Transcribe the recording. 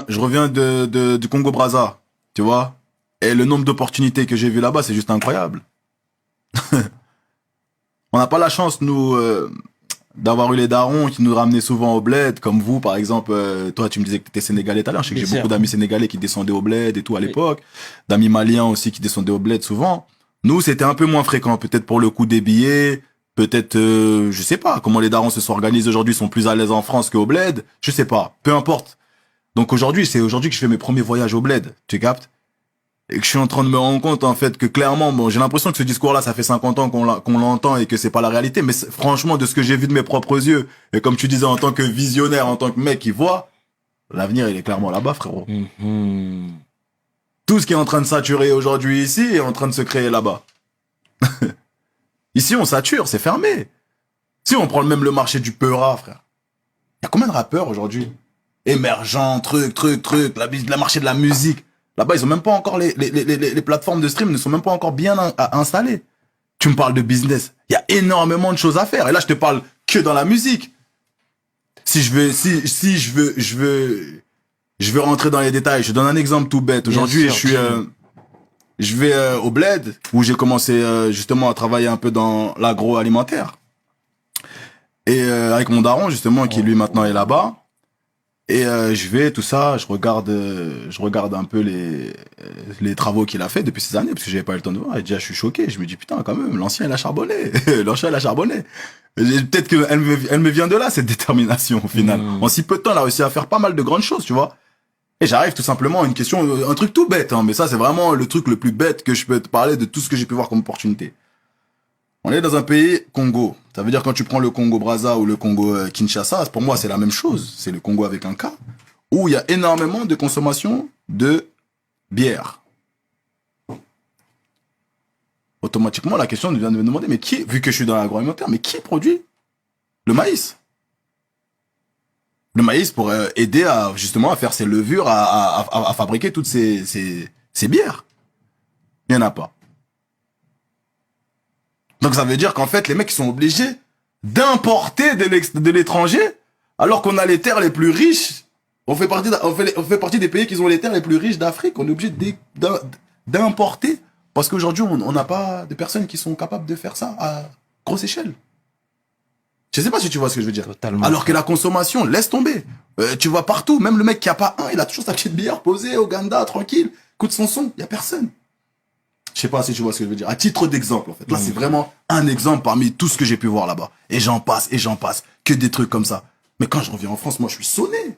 du Congo-Brazza, tu vois. Et le nombre d'opportunités que j'ai vu là-bas, c'est juste incroyable. On n'a pas la chance, nous, d'avoir eu les darons qui nous ramenaient souvent au bled, comme vous, par exemple. Toi, tu me disais que tu étais sénégalais tout à l'heure. Je sais que j'ai beaucoup d'amis sénégalais qui descendaient au bled et tout à l'époque. D'amis maliens aussi qui descendaient au bled souvent. Nous, c'était un peu moins fréquent. Peut-être pour le coût des billets. Peut-être, je sais pas, comment les darons se sont organisés aujourd'hui, sont plus à l'aise en France qu'au bled. Je sais pas. Peu importe. Donc aujourd'hui, c'est aujourd'hui que je fais mes premiers voyages au bled. Tu captes? Et que je suis en train de me rendre compte, en fait, que clairement, bon, j'ai l'impression que ce discours-là, ça fait 50 ans qu'on l'entend et que c'est pas la réalité. Mais franchement, de ce que j'ai vu de mes propres yeux, et comme tu disais, en tant que visionnaire, en tant que mec qui voit, l'avenir, il est clairement là-bas, frérot. Tout ce qui est en train de saturer aujourd'hui ici est en train de se créer là-bas. Ici, on sature, c'est fermé. Si on prend même le marché du peura, frère. Il y a combien de rappeurs aujourd'hui? Émergents, truc, la marché de la musique. Là-bas, ils ont même pas encore les plateformes de stream ne sont même pas encore bien installées. Tu me parles de business. Il y a énormément de choses à faire. Et là, je te parle que dans la musique. Si je veux rentrer dans les détails. Je te donne un exemple tout bête. Aujourd'hui, je vais au bled où j'ai commencé justement à travailler un peu dans l'agroalimentaire. Et avec mon daron justement qui lui maintenant est là-bas. Et je vais tout ça, je regarde un peu les travaux qu'il a fait depuis ces années parce que j'avais pas eu le temps de voir. Et déjà je suis choqué, je me dis putain quand même, l'ancien il a charbonné, l'ancien il a charbonné. Peut-être que elle me vient de là cette détermination au final. En si peu de temps, elle a réussi à faire pas mal de grandes choses, tu vois. Et j'arrive tout simplement à une question, un truc tout bête, hein, mais ça c'est vraiment le truc le plus bête que je peux te parler de tout ce que j'ai pu voir comme opportunité. On est dans un pays Congo. Ça veut dire quand tu prends le Congo-Brazza ou le Congo-Kinshasa, pour moi c'est la même chose. C'est le Congo avec un K. Où il y a énormément de consommation de bière. Automatiquement, la question vient de me demander, mais qui, vu que je suis dans l'agroalimentaire, mais qui produit le maïs? Le maïs pour aider à justement à faire ces levures, à fabriquer toutes ces bières. Il n'y en a pas. Donc ça veut dire qu'en fait, les mecs ils sont obligés d'importer de l'étranger, alors qu'on a les terres les plus riches. On fait partie des pays qui ont les terres les plus riches d'Afrique. On est obligé d'importer. Parce qu'aujourd'hui, on n'a pas de personnes qui sont capables de faire ça à grosse échelle. Je sais pas si tu vois ce que je veux dire. Totalement. Alors que la consommation, laisse tomber. Tu vois partout, même le mec qui a pas un, il a toujours sa petite bière posée au Ouganda, tranquille, écoute son son, il y a personne. Je sais pas si tu vois ce que je veux dire. À titre d'exemple, en fait. Là, c'est vraiment un exemple parmi tout ce que j'ai pu voir là-bas. Et j'en passe, que des trucs comme ça. Mais quand je reviens en France, moi, je suis sonné.